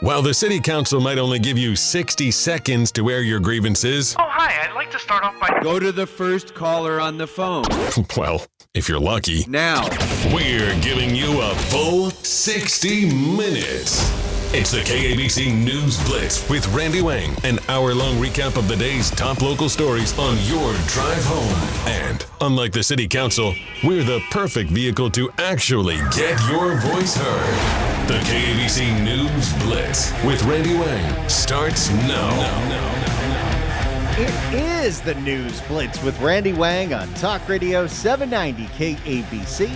While the city council might only give you 60 seconds to air your grievances. Oh, hi, I'd like to start off by... Go to the first caller on the phone. Well, if you're lucky. Now. We're giving you a full 60 minutes. It's the KABC News Blitz with Randy Wang, an hour-long recap of the day's top local stories on your drive home. And unlike the city council, we're the perfect vehicle to actually get your voice heard. The KABC News Blitz with Randy Wang starts now. It is the News Blitz with Randy Wang on Talk Radio 790 KABC.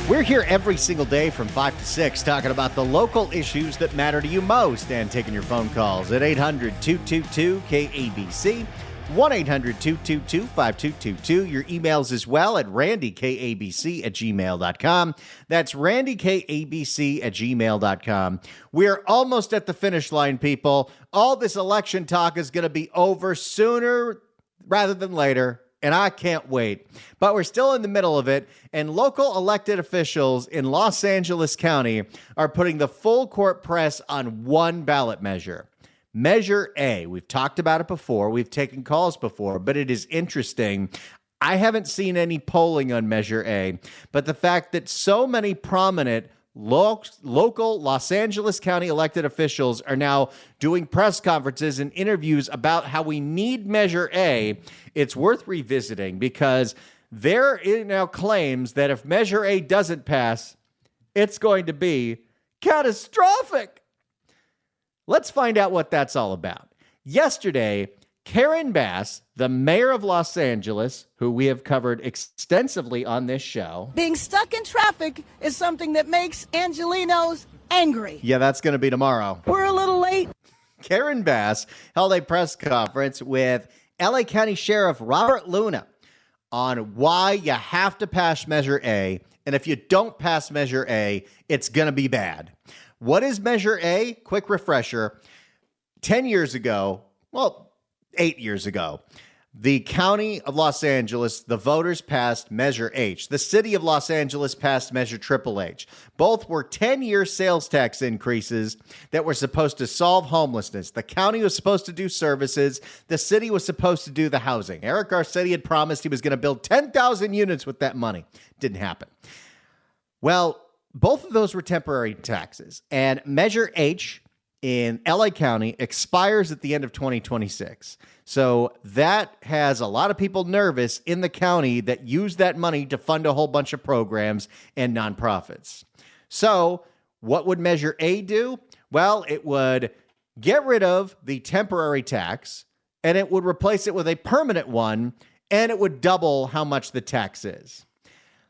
We're here every single day from 5 to 6 talking about the local issues that matter to you most and taking your phone calls at 800-222-KABC, 1-800-222-5222. Your emails as well at randykabc@gmail.com. That's randykabc@gmail.com. We're almost at the finish line, people. All this election talk is going to be over sooner rather than later. And I can't wait. But we're still in the middle of it, and local elected officials in Los Angeles County are putting the full court press on one ballot measure. Measure A. We've talked about it before. We've taken calls before, but it is interesting. I haven't seen any polling on Measure A, but the fact that so many prominent local Los Angeles County elected officials are now doing press conferences and interviews about how we need Measure A, it's worth revisiting because there now claims that if Measure A doesn't pass, it's going to be catastrophic. Let's find out what that's all about. Yesterday, Karen Bass, the mayor of Los Angeles, who we have covered extensively on this show. Being stuck in traffic is something that makes Angelinos angry. Yeah, that's going to be tomorrow. We're a little late. Karen Bass held a press conference with LA County Sheriff Robert Luna on why you have to pass Measure A. And if you don't pass Measure A, it's going to be bad. What is Measure A? Quick refresher. 10 years ago, 8 years ago, the county of Los Angeles, the voters passed Measure H. The city of Los Angeles passed Measure Triple H. Both were 10-year sales tax increases that were supposed to solve homelessness. The county was supposed to do services. The city was supposed to do the housing. Eric Garcetti had promised he was going to build 10,000 units with that money. Didn't happen. Well, both of those were temporary taxes. And Measure H in LA County expires at the end of 2026. So that has a lot of people nervous in the county that use that money to fund a whole bunch of programs and nonprofits. So what would Measure A do? Well, it would get rid of the temporary tax and it would replace it with a permanent one, and it would double how much the tax is.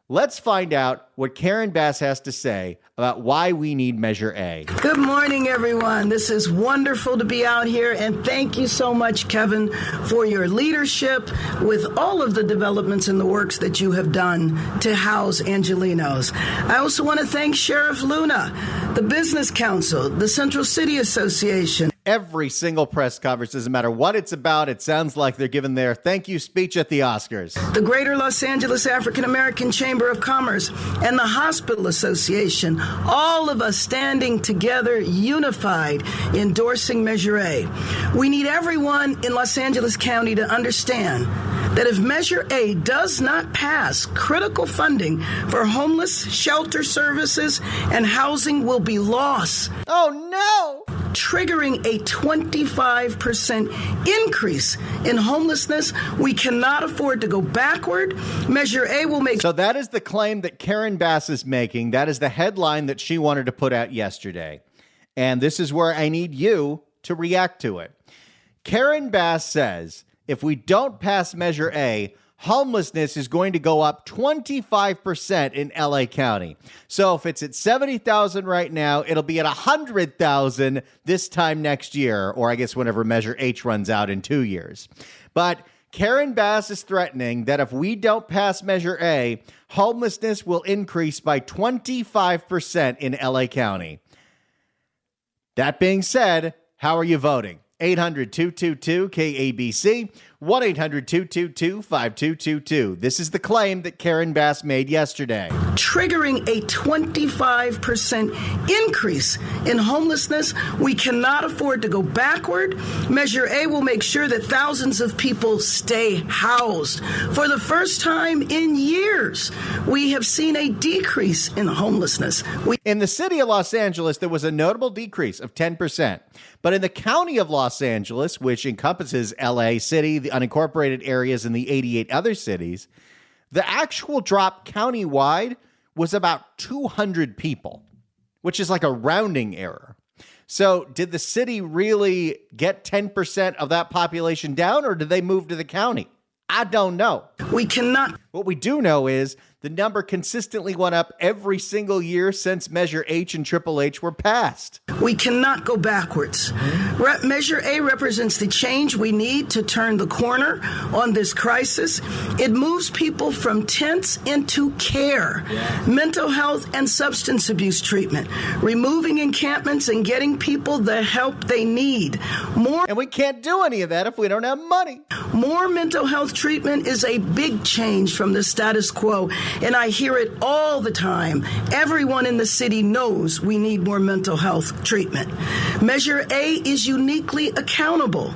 Let's find out what Karen Bass has to say about why we need Measure A. Good morning, everyone. This is wonderful to be out here, and thank you so much, Kevin, for your leadership with all of the developments and the works that you have done to house Angelinos. I also want to thank Sheriff Luna, the Business Council, the Central City Association. Every single press conference, doesn't matter what it's about, it sounds like they're giving their thank you speech at the Oscars. The Greater Los Angeles African American Chamber of Commerce and the Hospital Association, all of us standing together, unified, endorsing Measure A. We need everyone in Los Angeles County to understand that if Measure A does not pass, critical funding for homeless shelter services and housing will be lost. Oh, no! Triggering a 25% increase in homelessness. We cannot afford to go backward. Measure A will make... So that is the claim that Karen Bass is making. That is the headline that she wanted to put out yesterday. And this is where I need you to react to it. Karen Bass says, if we don't pass Measure A, homelessness is going to go up 25% in LA County. So if it's at 70,000 right now, it'll be at 100,000 this time next year, or I guess whenever Measure H runs out in 2 years. But Karen Bass is threatening that if we don't pass Measure A, homelessness will increase by 25% in LA County. That being said, how are you voting? 800-222-KABC, 1-800-222-5222. This is the claim that Karen Bass made yesterday. Triggering a 25% increase in homelessness. We cannot afford to go backward. Measure A will make sure that thousands of people stay housed. For the first time in years, we have seen a decrease in homelessness. In the city of Los Angeles, there was a notable decrease of 10%. But in the county of Los Angeles, which encompasses LA City, the unincorporated areas, and the 88 other cities, the actual drop countywide was about 200 people, which is like a rounding error. So did the city really get 10% of that population down, or did they move to the county? I don't know. We cannot. What we do know is the number consistently went up every single year since Measure H and Triple H were passed. We cannot go backwards. Measure A represents the change we need to turn the corner on this crisis. It moves people from tents into care, mental health and substance abuse treatment, removing encampments and getting people the help they need. And we can't do any of that if we don't have money. More mental health treatment is a big change from the status quo, and I hear it all the time. Everyone in the city knows we need more mental health treatment. Measure A is uniquely accountable.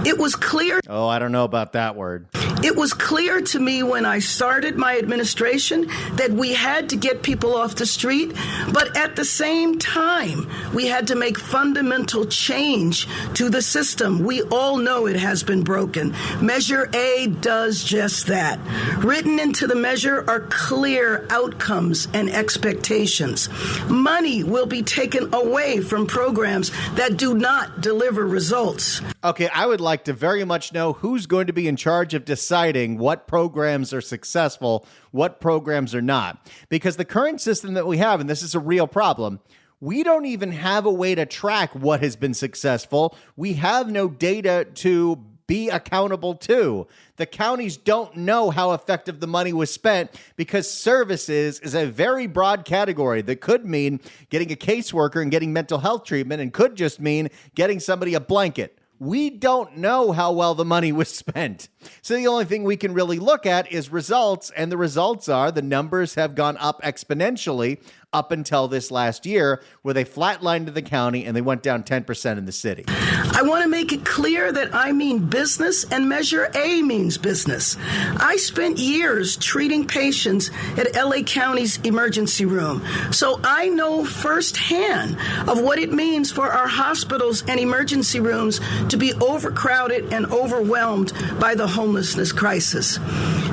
It was clear. Oh, I don't know about that word. It was clear to me when I started my administration that we had to get people off the street, but at the same time, we had to make fundamental change to the system. We all know it has been broken. Measure A does just that. Written into the measure are clear outcomes and expectations. Money will be taken away from programs that do not deliver results. Okay, I would like to very much know who's going to be in charge of deciding what programs are successful, what programs are not. Because the current system that we have, and this is a real problem, we don't even have a way to track what has been successful. We have no data to be accountable to. The counties don't know how effective the money was spent because services is a very broad category that could mean getting a caseworker and getting mental health treatment, and could just mean getting somebody a blanket. We don't know how well the money was spent. So the only thing we can really look at is results, and the results are the numbers have gone up exponentially up until this last year, where they flatlined in the county and they went down 10% in the city. I want to make it clear that I mean business and Measure A means business. I spent years treating patients at LA County's emergency room, so I know firsthand of what it means for our hospitals and emergency rooms to be overcrowded and overwhelmed by the homelessness crisis.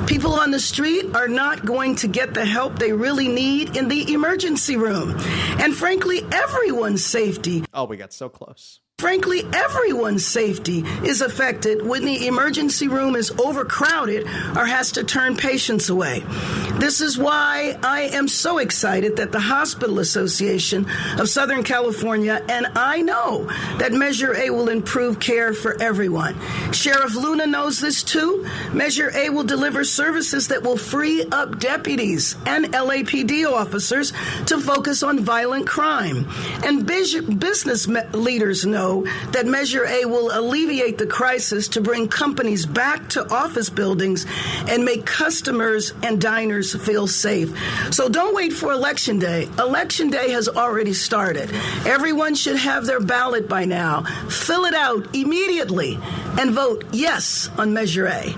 People on the street are not going to get the help they really need in the emergency room. And frankly, everyone's safety. Oh, we got so close. Frankly, everyone's safety is affected when the emergency room is overcrowded or has to turn patients away. This is why I am so excited that the Hospital Association of Southern California, and I know that Measure A will improve care for everyone. Sheriff Luna knows this too. Measure A will deliver services that will free up deputies and LAPD officers to focus on violent crime. And business leaders know that Measure A will alleviate the crisis to bring companies back to office buildings and make customers and diners feel safe. So don't wait for Election Day. Election Day has already started. Everyone should have their ballot by now. Fill it out immediately and vote yes on Measure A.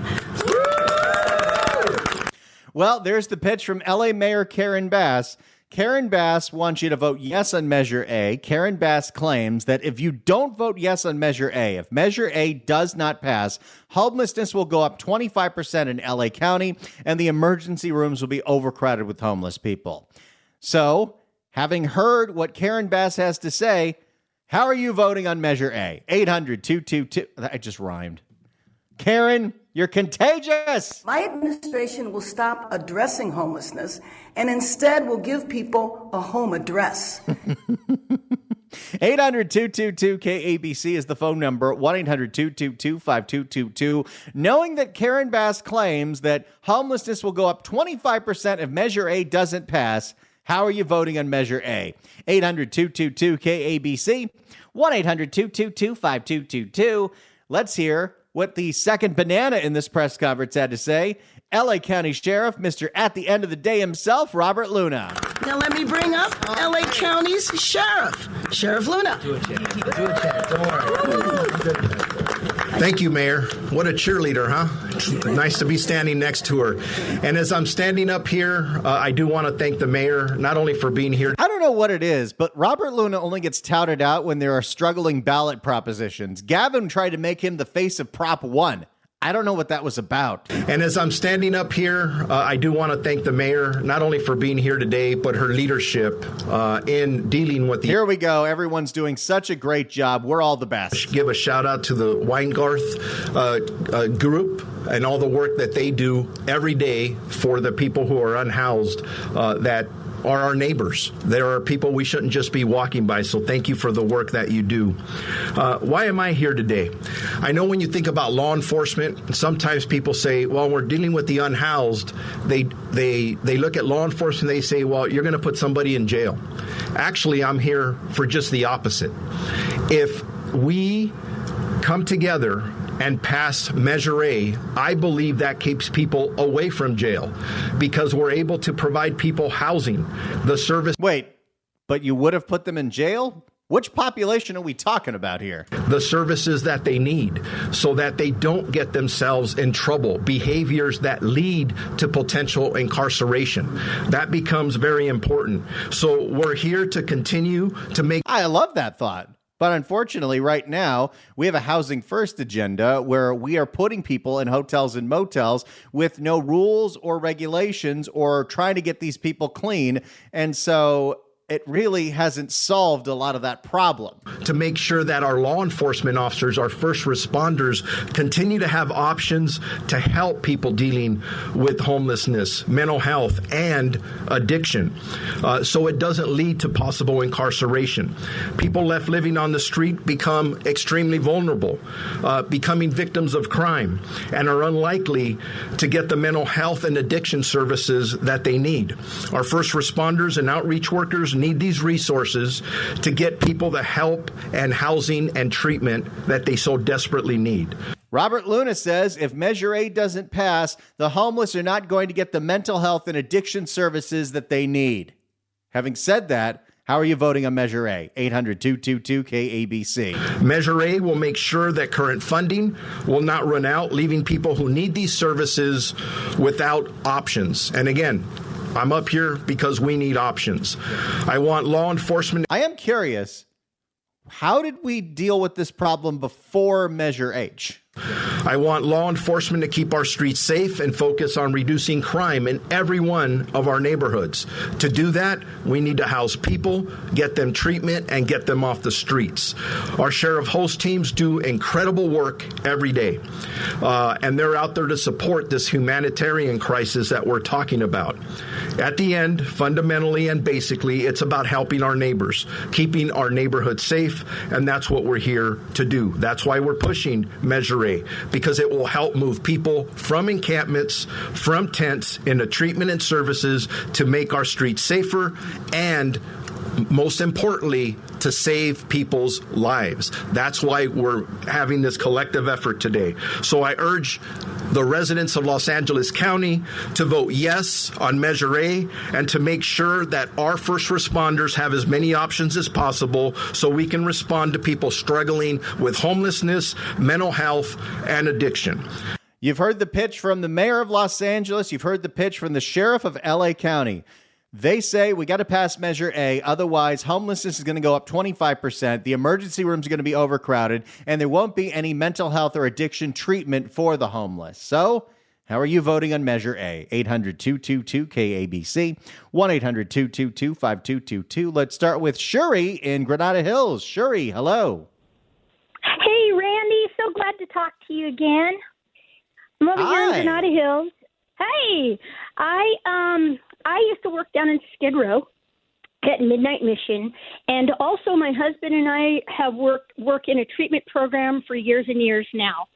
Well, there's the pitch from LA Mayor Karen Bass. Karen Bass wants you to vote yes on Measure A. Karen Bass claims that if you don't vote yes on Measure A, if Measure A does not pass, homelessness will go up 25% in LA County, and the emergency rooms will be overcrowded with homeless people. So, having heard what Karen Bass has to say, how are you voting on Measure A? 800-222. I just rhymed. Karen, you're contagious. My administration will stop addressing homelessness and instead will give people a home address. 800-222-KABC is the phone number, 1-800-222-5222. Knowing that Karen Bass claims that homelessness will go up 25% if Measure A doesn't pass, how are you voting on Measure A? 800-222-KABC, 1-800-222-5222. Let's hear what the second banana in this press conference had to say. LA County Sheriff, Mr. At the End of the Day himself, Robert Luna. Now let me bring up LA County's sheriff, Sheriff Luna. Thank you, Mayor. What a cheerleader, huh? Nice to be standing next to her. And as I'm standing up here, I do want to thank the mayor, not only for being here. I don't know what it is, but Robert Luna only gets touted out when there are struggling ballot propositions. Gavin tried to make him the face of Prop 1. I don't know what that was about. And as I'm standing up here, I do want to thank the mayor, not only for being here today, but her leadership in dealing with the... Here we go. Everyone's doing such a great job. We're all the best. Give a shout out to the Weingarth group and all the work that they do every day for the people who are unhoused that are our neighbors. There are people we shouldn't just be walking by, so thank you for the work that you do. Why am I here today? I know when you think about law enforcement, sometimes people say, well, we're dealing with the unhoused. They look at law enforcement, they say, well, you're going to put somebody in jail. Actually, I'm here for just the opposite. If we come together and pass Measure A, I believe that keeps people away from jail because we're able to provide people housing, the service. Wait, but you would have put them in jail? Which population are we talking about here? The services that they need so that they don't get themselves in trouble, behaviors that lead to potential incarceration. That becomes very important. So we're here to continue to make... I love that thought. But unfortunately, right now, we have a housing first agenda where we are putting people in hotels and motels with no rules or regulations or trying to get these people clean. And so it really hasn't solved a lot of that problem. To make sure that our law enforcement officers, our first responders, continue to have options to help people dealing with homelessness, mental health, and addiction, so it doesn't lead to possible incarceration. People left living on the street become extremely vulnerable, becoming victims of crime, and are unlikely to get the mental health and addiction services that they need. Our first responders and outreach workers need these resources to get people the help and housing and treatment that they so desperately need. Robert Luna says if Measure A doesn't pass, the homeless are not going to get the mental health and addiction services that they need. Having said that, how are you voting on Measure A? 800-222-KABC. Measure A will make sure that current funding will not run out, leaving people who need these services without options. And again, I'm up here because we need options. I want law enforcement. I am curious, how did we deal with this problem before Measure H? I want law enforcement to keep our streets safe and focus on reducing crime in every one of our neighborhoods. To do that, we need to house people, get them treatment, and get them off the streets. Our sheriff host teams do incredible work every day, and they're out there to support this humanitarian crisis that we're talking about. At the end, fundamentally and basically, it's about helping our neighbors, keeping our neighborhood safe, and that's what we're here to do. That's why we're pushing Measure A, because it will help move people from encampments, from tents, into treatment and services to make our streets safer and, most importantly, to save people's lives. That's why we're having this collective effort today. So I urge the residents of Los Angeles County to vote yes on Measure A and to make sure that our first responders have as many options as possible so we can respond to people struggling with homelessness, mental health, and addiction. You've heard the pitch from the mayor of Los Angeles. You've heard the pitch from the sheriff of LA County. They say we got to pass Measure A. Otherwise, homelessness is going to go up 25%. The emergency rooms are going to be overcrowded, and there won't be any mental health or addiction treatment for the homeless. So how are you voting on Measure A? 800-222-KABC, 1-800-222-5222. Let's start with Shuri in Granada Hills. Shuri, hello. Hey, Randy. So glad to talk to you again. I'm over here in Granada Hills. Hey, I used to work down in Skid Row at Midnight Mission, and also my husband and I have work in a treatment program for years and years now.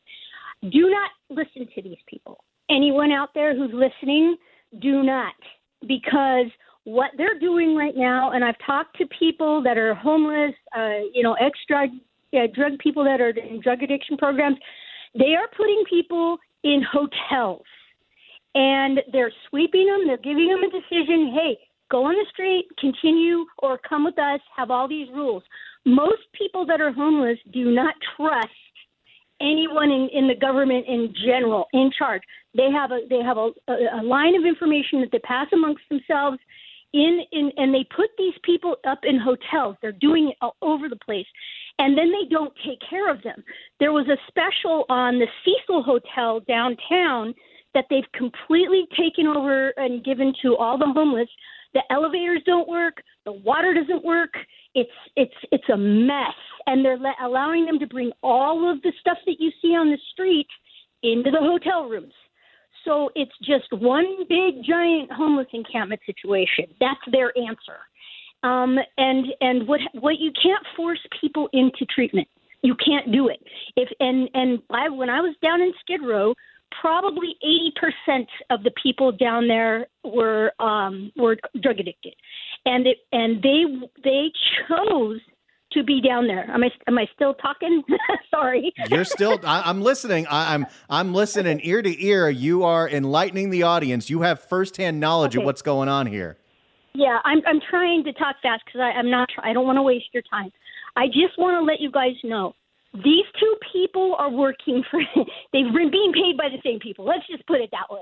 Do not listen to these people. Anyone out there who's listening, do not, because what they're doing right now, and I've talked to people that are homeless, ex-drug drug people that are in drug addiction programs, They are putting people in hotels, and they're sweeping them. They're giving them a decision. Hey, go on the street, continue, or come with us, have all these rules. Most people that are homeless do not trust anyone in the government in general, in charge. They have a line of information that they pass amongst themselves and they put these people up in hotels. They're doing it all over the place. And then they don't take care of them. There was a special on the Cecil Hotel downtown that they've completely taken over and given to all the homeless. The elevators don't work. The water doesn't work. It's a mess. And they're allowing them to bring all of the stuff that you see on the street into the hotel rooms. So it's just one big, giant homeless encampment situation. That's their answer. And what you can't force people into treatment. You can't do it. When I was down in Skid Row, probably 80% of the people down there were drug addicted, and they chose to be down there. Am I still talking? Sorry. You're still. I'm listening. I'm listening ear to ear. You are enlightening the audience. You have firsthand knowledge of what's going on here. Yeah, I'm trying to talk fast because I don't want to waste your time. I just want to let you guys know these two people are working for. They've been being paid by the same people. Let's just put it that way.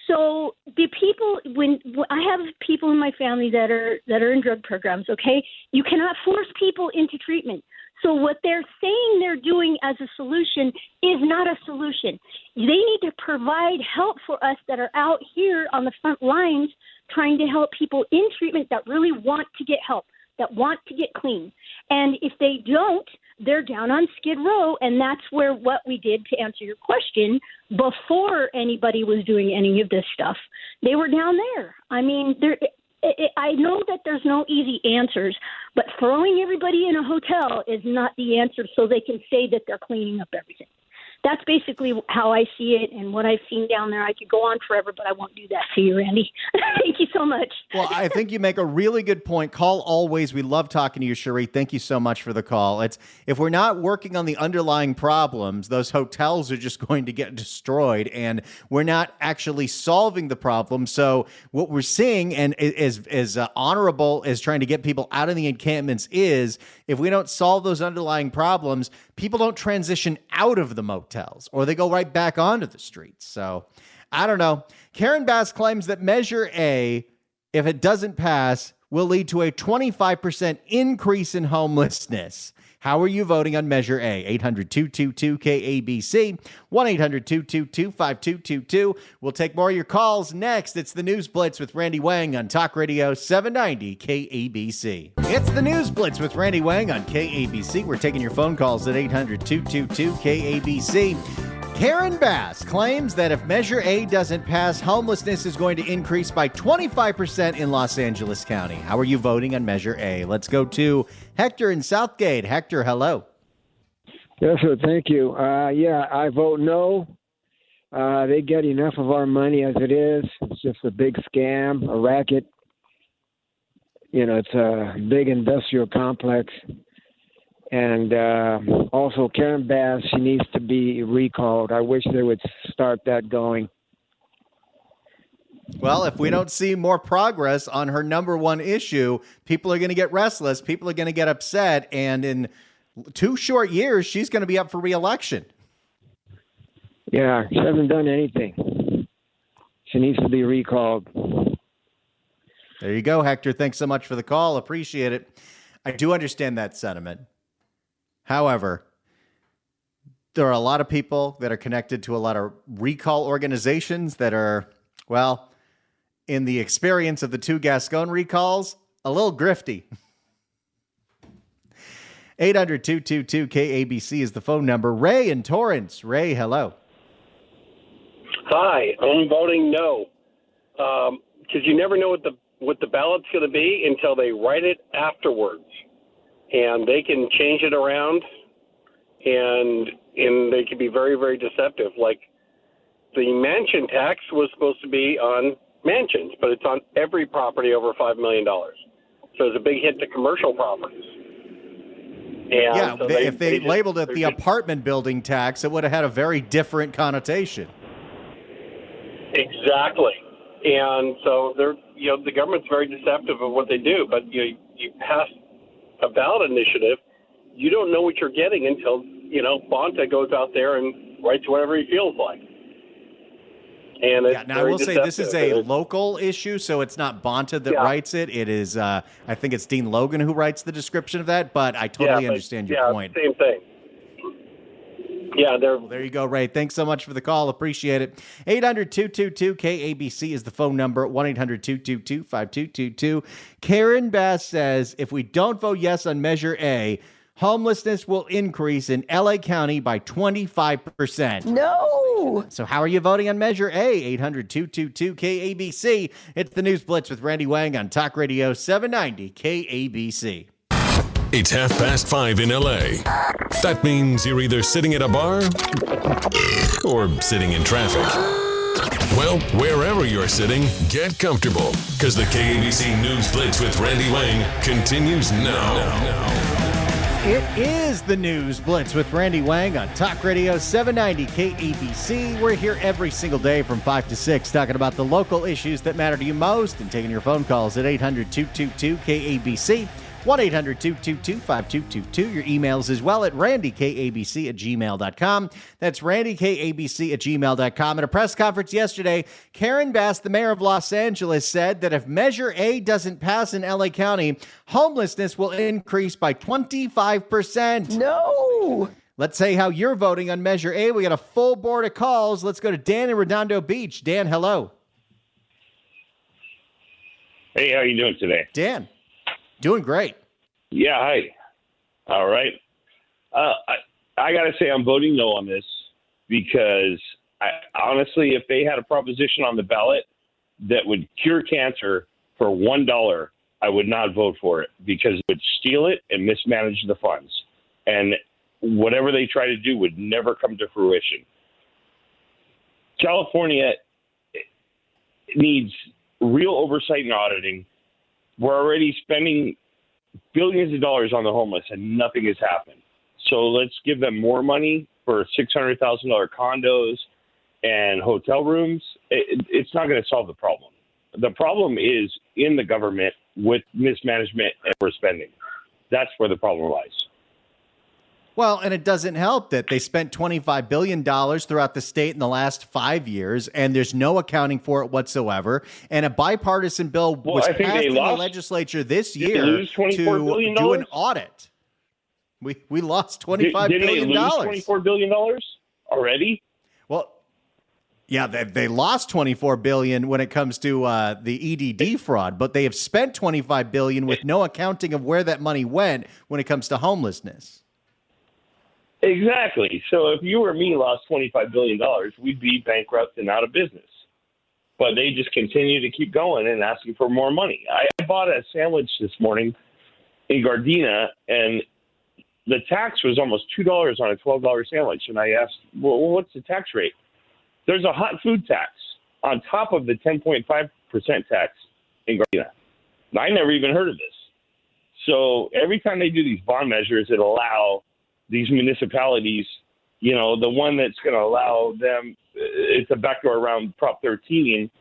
So the people, when I have people in my family that are in drug programs, okay, you cannot force people into treatment. So what they're saying they're doing as a solution is not a solution. They need to provide help for us that are out here on the front lines trying to help people in treatment that really want to get help, that want to get clean. And if they don't, they're down on Skid Row, and that's where what we did to answer your question before anybody was doing any of this stuff. They were down there. I mean, I know that there's no easy answers, but throwing everybody in a hotel is not the answer so they can say that they're cleaning up everything. That's basically how I see it and what I've seen down there. I could go on forever, but I won't do that to you, Randy. Thank you so much. Well, I think you make a really good point. Call always. We love talking to you, Cherie. Thank you so much for the call. If we're not working on the underlying problems, those hotels are just going to get destroyed, and we're not actually solving the problem. So what we're seeing, and is honorable as trying to get people out of the encampments, is if we don't solve those underlying problems, people don't transition out of the motels, or they go right back onto the streets. So I don't know. Karen Bass claims that Measure A, if it doesn't pass, will lead to a 25% increase in homelessness. How are you voting on Measure A? 800-222-KABC, 1-800-222-5222. We'll take more of your calls next. It's the News Blitz with Randy Wang on Talk Radio 790 KABC. It's the News Blitz with Randy Wang on KABC. We're taking your phone calls at 800-222-KABC. Karen Bass claims that if Measure A doesn't pass, homelessness is going to increase by 25% in Los Angeles County. How are you voting on Measure A? Let's go to Hector in Southgate. Hector, hello. Yes, sir. Thank you. Yeah, I vote no. They get enough of our money as it is. It's just a big scam, a racket. You know, it's a big industrial complex. And also, Karen Bass, she needs to be recalled. I wish they would start that going. Well, if we don't see more progress on her number one issue, people are going to get restless. People are going to get upset. And in 2 short years, she's going to be up for re-election. Yeah, she hasn't done anything. She needs to be recalled. There you go, Hector. Thanks so much for the call. Appreciate it. I do understand that sentiment. However, there are a lot of people that are connected to a lot of recall organizations that are, well, in the experience of the 2 Gascon recalls, a little grifty. 800-222-KABC is the phone number. Ray in Torrance. Ray, hello. Hi, I'm voting no, because you never know what the ballot's going to be until they write it afterwards. And they can change it around, and they can be very, very deceptive. Like the mansion tax was supposed to be on mansions, but it's on every property over $5 million. So it's a big hit to commercial properties. And Yeah, so if they just- labeled it they're the just- apartment building tax, it would have had a very different connotation. Exactly. And so the government's very deceptive of what they do. But you pass a ballot initiative, you don't know what you're getting until Bonta goes out there and writes whatever he feels like. And it's Now I will say this is a local issue, so it's not Bonta that writes it. It is, I think it's Dean Logan who writes the description of that. But I totally understand your point. Same thing. Yeah, well, there you go, Ray. Thanks so much for the call. Appreciate it. 800-222-KABC is the phone number. 1-800-222-5222. Karen Bass says, if we don't vote yes on Measure A, homelessness will increase in LA County by 25%. No! So how are you voting on Measure A? 800-222-KABC. It's the News Blitz with Randy Wang on Talk Radio 790 KABC. It's 5:30 in LA. That means you're either sitting at a bar or sitting in traffic. Well, wherever you're sitting, get comfortable, because the KABC News Blitz with Randy Wang continues now. It is the News Blitz with Randy Wang on Talk Radio 790 KABC. We're here every single day from 5 to 6 talking about the local issues that matter to you most and taking your phone calls at 800-222-KABC. 1-800-222-5222. Your emails as well at randykabc@gmail.com. That's randykabc@gmail.com. At a press conference yesterday, Karen Bass, the mayor of Los Angeles, said that if Measure A doesn't pass in LA County, homelessness will increase by 25%. No! Let's say how you're voting on Measure A. We got a full board of calls. Let's go to Dan in Redondo Beach. Dan, hello. Hey, how are you doing today? Dan. Doing great. Yeah, hi. All right. I got to say I'm voting no on this because, honestly, if they had a proposition on the ballot that would cure cancer for $1, I would not vote for it because it would steal it and mismanage the funds. And whatever they try to do would never come to fruition. California needs real oversight and auditing. We're already spending billions of dollars on the homeless and nothing has happened. So let's give them more money for $600,000 condos and hotel rooms. It's not going to solve the problem. The problem is in the government with mismanagement and overspending. That's where the problem lies. Well, and it doesn't help that they spent $25 billion throughout the state in the last 5 years, and there's no accounting for it whatsoever. And a bipartisan bill was passed in the legislature this year to do an audit. We lost $25 billion. Didn't they lose $24 billion already? Well, yeah, they lost $24 billion when it comes to the EDD fraud, but they have spent $25 billion with no accounting of where that money went when it comes to homelessness. Exactly. So if you or me lost $25 billion, we'd be bankrupt and out of business. But they just continue to keep going and asking for more money. I bought a sandwich this morning in Gardena, and the tax was almost $2 on a $12 sandwich. And I asked, well, what's the tax rate? There's a hot food tax on top of the 10.5% tax in Gardena. And I never even heard of this. So every time they do these bond measures that allow these municipalities, the one that's going to allow them, it's a backdoor around Prop 13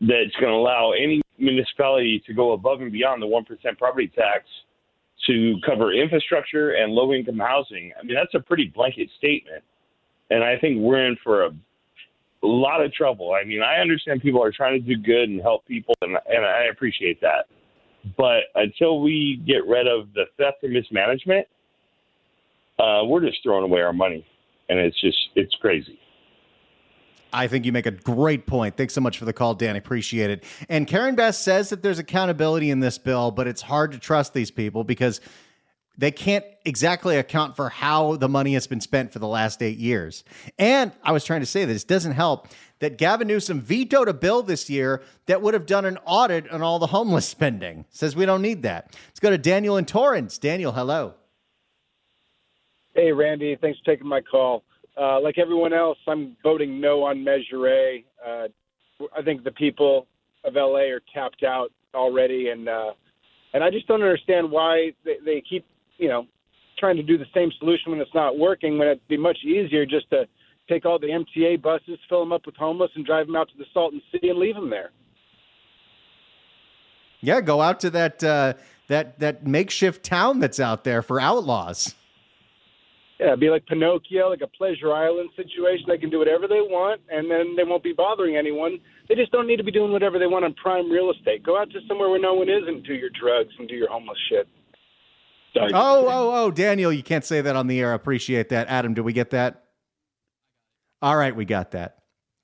that's going to allow any municipality to go above and beyond the 1% property tax to cover infrastructure and low-income housing. I mean, that's a pretty blanket statement. And I think we're in for a lot of trouble. I mean, I understand people are trying to do good and help people, and I appreciate that. But until we get rid of the theft and mismanagement, we're just throwing away our money, and it's crazy. I think you make a great point. Thanks so much for the call, Dan. I appreciate it. And Karen Bass says that there's accountability in this bill, but it's hard to trust these people because they can't exactly account for how the money has been spent for the last 8 years. And I was trying to say this doesn't help that Gavin Newsom vetoed a bill this year that would have done an audit on all the homeless spending. Says we don't need that. Let's go to Daniel in Torrance. Daniel, hello. Hey, Randy. Thanks for taking my call. Like everyone else, I'm voting no on Measure A. I think the people of L.A. are tapped out already, and I just don't understand why they keep, trying to do the same solution when it's not working, when it'd be much easier just to take all the MTA buses, fill them up with homeless, and drive them out to the Salton Sea and leave them there. Yeah, go out to that makeshift town that's out there for outlaws. Yeah, it'd be like Pinocchio, like a Pleasure Island situation. They can do whatever they want, and then they won't be bothering anyone. They just don't need to be doing whatever they want on prime real estate. Go out to somewhere where no one is and do your drugs and do your homeless shit. Oh, Daniel, you can't say that on the air. I appreciate that. Adam, do we get that? All right, we got that.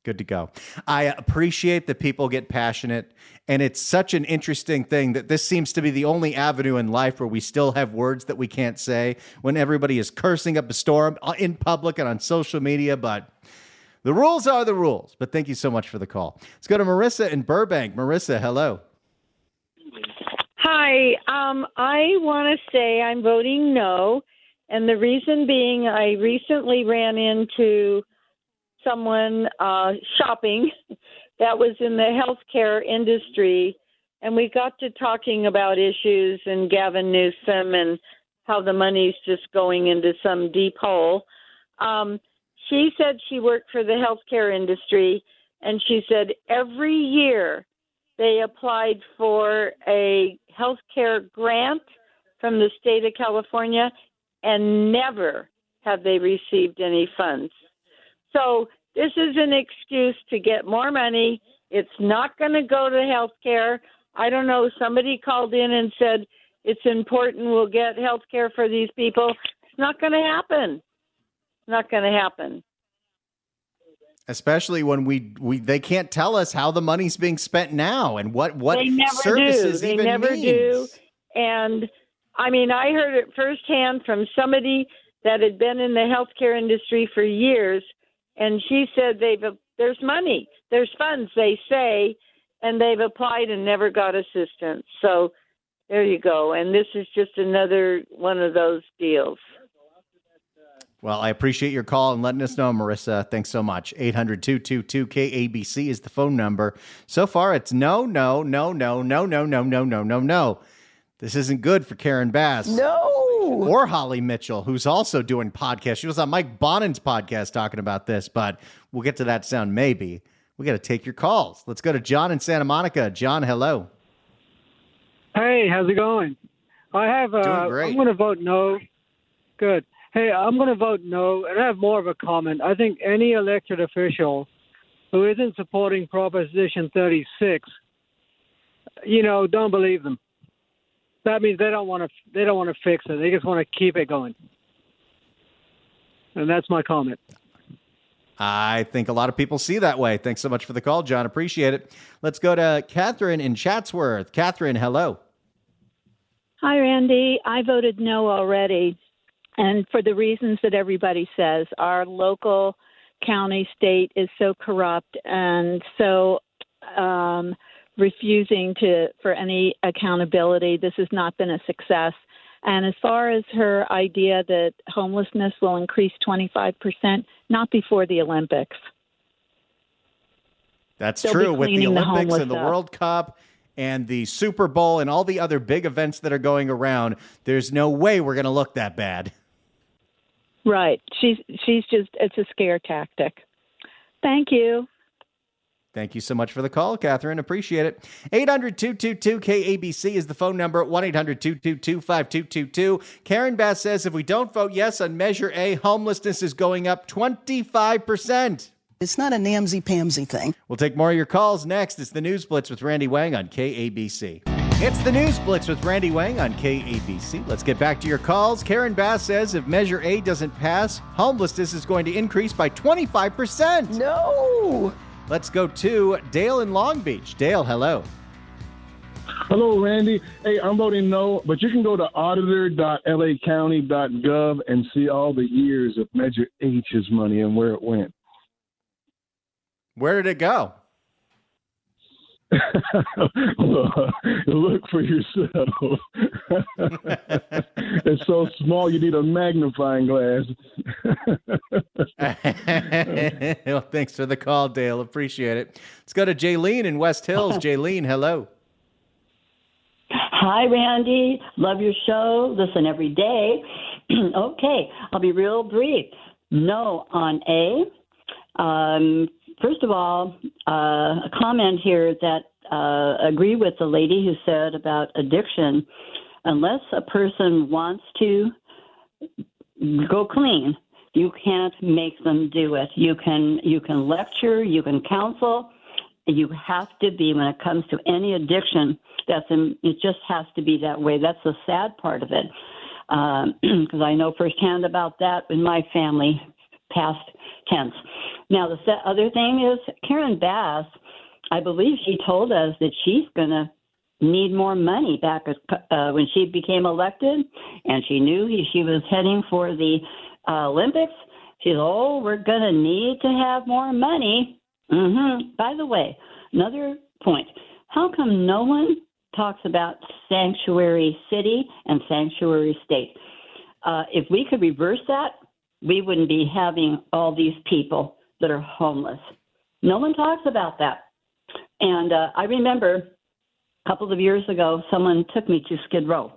Good to go. I appreciate that people get passionate, and it's such an interesting thing that this seems to be the only avenue in life where we still have words that we can't say when everybody is cursing up a storm in public and on social media, but the rules are the rules. But thank you so much for the call. Let's go to Marissa in Burbank. Marissa, hello. Hi. I want to say I'm voting no, and the reason being I recently ran into someone shopping that was in the healthcare industry, and we got to talking about issues and Gavin Newsom and how the money's just going into some deep hole. She said she worked for the healthcare industry, and she said every year they applied for a healthcare grant from the state of California, and never have they received any funds. So this is an excuse to get more money. It's not going to go to health care. I don't know. Somebody called in and said it's important we'll get health care for these people. It's not going to happen. Not going to happen. Especially when they can't tell us how the money's being spent now and what services they even never means. do. And I mean, I heard it firsthand from somebody that had been in the healthcare industry for years, and she said there's money, there's funds, they say, and they've applied and never got assistance. So there you go. And this is just another one of those deals. Well, I appreciate your call and letting us know, Marissa. Thanks so much. 800-222-KABC is the phone number. So far, it's no. This isn't good for Karen Bass. No. Or Holly Mitchell, who's also doing podcasts. She was on Mike Bonin's podcast talking about this, but we'll get to that sound maybe. We got to take your calls. Let's go to John in Santa Monica. John, hello. Hey, how's it going? Doing great. I'm going to vote no. Good. Hey, I'm going to vote no, and I have more of a comment. I think any elected official who isn't supporting Proposition 36, don't believe them. That means they don't want to fix it. They just want to keep it going. And that's my comment. I think a lot of people see that way. Thanks so much for the call, John. Appreciate it. Let's go to Catherine in Chatsworth. Catherine, hello. Hi, Randy. I voted no already. And for the reasons that everybody says, our local county, state is so corrupt and so refusing for any accountability. This has not been a success. And as far as her idea that homelessness will increase 25%, not before the Olympics. That's They'll true. be With the cleaning the Olympics and the homeless up. World Cup and the Super Bowl and all the other big events that are going around, there's no way we're going to look that bad. Right. She's just, it's a scare tactic. Thank you. Thank you so much for the call, Catherine. Appreciate it. 800-222-KABC is the phone number. 1-800-222-5222. Karen Bass says if we don't vote yes on Measure A, homelessness is going up 25%. It's not a namsy-pamsy thing. We'll take more of your calls next. It's the News Blitz with Randy Wang on KABC. It's the News Blitz with Randy Wang on KABC. Let's get back to your calls. Karen Bass says if Measure A doesn't pass, homelessness is going to increase by 25%. No! Let's go to Dale in Long Beach. Dale, hello. Hello, Randy. Hey, I'm voting no, but you can go to auditor.lacounty.gov and see all the years of Measure H's money and where it went. Where did it go? Look for yourself. It's so small you need a magnifying glass. Well, thanks for the call, Dale. Appreciate it. Let's go to Jaylene in West Hills. Jaylene, hello. Hi, Randy. Love your show. Listen every day. Okay, I'll be real brief. No on A. First of all, a comment here that agree with the lady who said about addiction. Unless a person wants to go clean, you can't make them do it. You can lecture, you can counsel. You have to be, when it comes to any addiction, it just has to be that way. That's the sad part of it, because I know firsthand about that in my family, past tense. Now, the other thing is Karen Bass, I believe she told us that she's going to need more money back when she became elected, and she knew she was heading for the Olympics. She said, we're going to need to have more money. By the way, another point, how come no one talks about sanctuary city and sanctuary state? If we could reverse that, we wouldn't be having all these people that are homeless. No one talks about that. And I remember a couple of years ago, someone took me to Skid Row,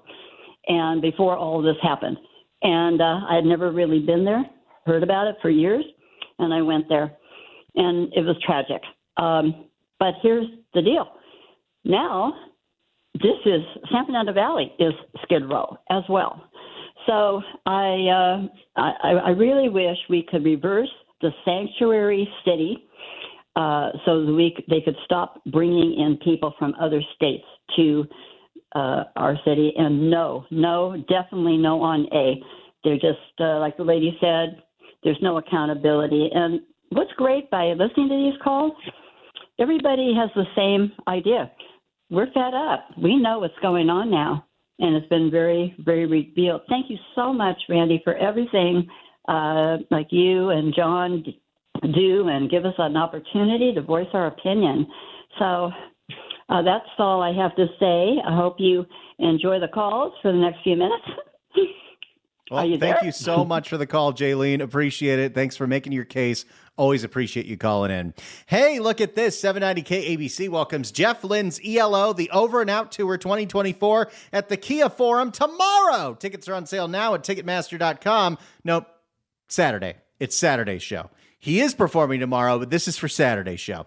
and before all of this happened. And I had never really been there, heard about it for years, and I went there. And it was tragic. But here's the deal. Now, this is San Fernando Valley is Skid Row as well. So I really wish we could reverse the sanctuary city so that they could stop bringing in people from other states to our city. And no, definitely no on A. They're just, like the lady said, there's no accountability. And what's great by listening to these calls, everybody has the same idea. We're fed up. We know what's going on now, and it's been very, very revealed. Thank you so much, Randy, for everything like you and John do and give us an opportunity to voice our opinion. So that's all I have to say. I hope you enjoy the calls for the next few minutes. Well, thank you so much for the call, Jaylene. Appreciate it. Thanks for making your case. Always appreciate you calling in. Hey, look at this. 790 KABC welcomes Jeff Lynne's ELO, the Over and Out Tour 2024 at the Kia Forum tomorrow. Tickets are on sale now at Ticketmaster.com. Nope, Saturday. It's Saturday's show. He is performing tomorrow, but this is for Saturday's show.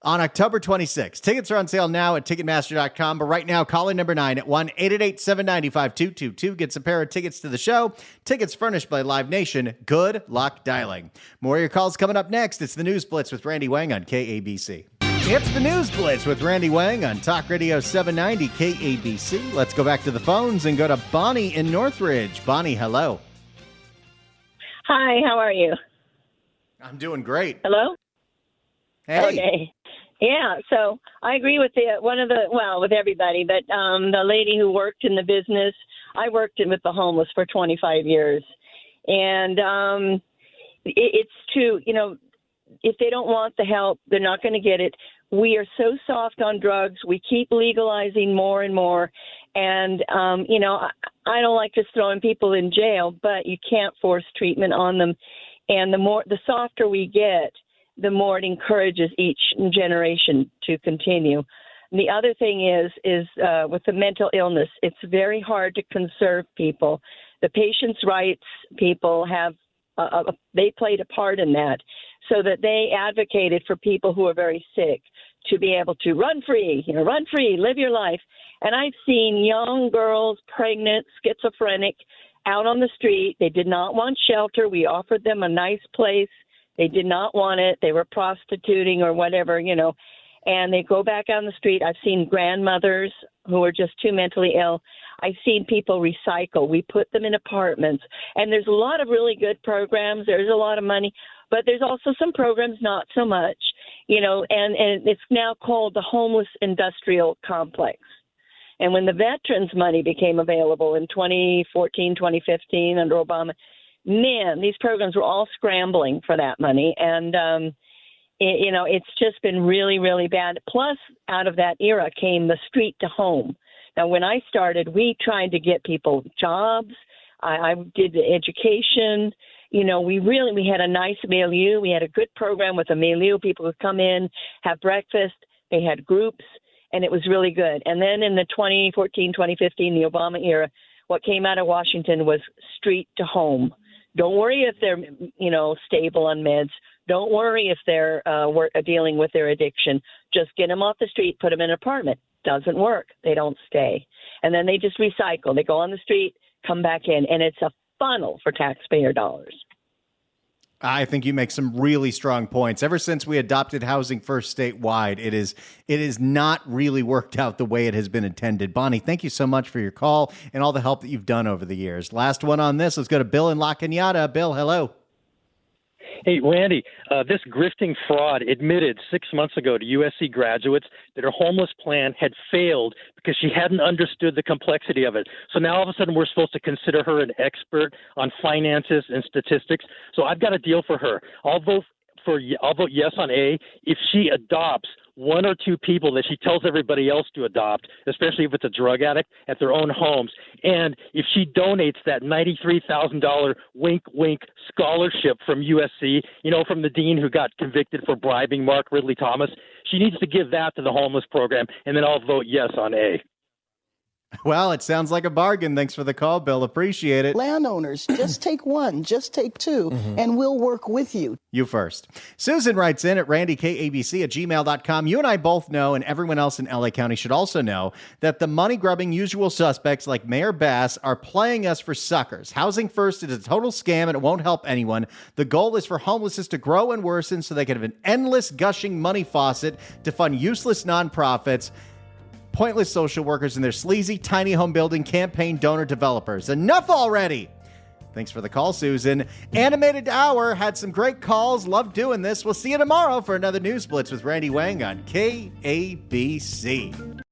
On October 26th. Tickets are on sale now at Ticketmaster.com, but right now, call in number 9 at 1-888-795-2222. Gets a pair of tickets to the show. Tickets furnished by Live Nation. Good luck dialing. More of your calls coming up next. It's the News Blitz with Randy Wang on KABC. It's the News Blitz with Randy Wang on Talk Radio 790 KABC. Let's go back to the phones and go to Bonnie in Northridge. Bonnie, hello. Hi, how are you? I'm doing great. Hello? Hey. Okay. Yeah, so I agree with with everybody, but the lady who worked in the business, I worked with the homeless for 25 years. And it's true, if they don't want the help, they're not going to get it. We are so soft on drugs. We keep legalizing more and more. And, I don't like just throwing people in jail, but you can't force treatment on them. And the softer we get, the more it encourages each generation to continue. And the other thing is with the mental illness, it's very hard to conserve people. The patients' rights people have they played a part in that, so that they advocated for people who are very sick to be able to run free, live your life. And I've seen young girls, pregnant, schizophrenic, out on the street. They did not want shelter. We offered them a nice place. They did not want it. They were prostituting or whatever, and they go back on the street. I've seen grandmothers who are just too mentally ill. I've seen people recycle. We put them in apartments. And there's a lot of really good programs. There's a lot of money. But there's also some programs not so much, and it's now called the Homeless Industrial Complex. And when the veterans money became available in 2014, 2015 under Obama, man, these programs were all scrambling for that money. And, it's just been really, really bad. Plus, out of that era came the street to home. Now, when I started, we tried to get people jobs. I did the education. We had a nice milieu. We had a good program with a milieu. People would come in, have breakfast. They had groups, and it was really good. And then in the 2014, 2015, the Obama era, what came out of Washington was street to home. Don't worry if they're, stable on meds. Don't worry if they're dealing with their addiction. Just get them off the street, put them in an apartment. Doesn't work. They don't stay. And then they just recycle. They go on the street, come back in, and it's a funnel for taxpayer dollars. I think you make some really strong points. Ever since we adopted Housing First statewide, it is not really worked out the way it has been intended. Bonnie, thank you so much for your call and all the help that you've done over the years. Last one on this. Let's go to Bill in La Cañada. Bill, hello. Hey, Randy, this grifting fraud admitted 6 months ago to USC graduates that her homeless plan had failed because she hadn't understood the complexity of it. So now all of a sudden we're supposed to consider her an expert on finances and statistics. So I've got a deal for her. I'll vote yes on A if she adopts one or two people that she tells everybody else to adopt, especially if it's a drug addict, at their own homes. And if she donates that $93,000 wink, wink scholarship from USC, from the dean who got convicted for bribing Mark Ridley Thomas, she needs to give that to the homeless program, and then I'll vote yes on A. Well, it sounds like a bargain. Thanks for the call, Bill. Appreciate it. Landowners, just take one, just take two, and we'll work with you. You first. Susan writes in at randykabc@gmail.com. You and I both know, and everyone else in LA County should also know, that the money-grubbing usual suspects like Mayor Bass are playing us for suckers. Housing First is a total scam, and it won't help anyone. The goal is for homelessness to grow and worsen so they can have an endless gushing money faucet to fund useless nonprofits, pointless social workers, and their sleazy tiny home building campaign donor developers. Enough already. Thanks for the call, Susan. Animated Hour had some great calls. Love doing this. We'll see you tomorrow for another News Blitz with Randy Wang on KABC.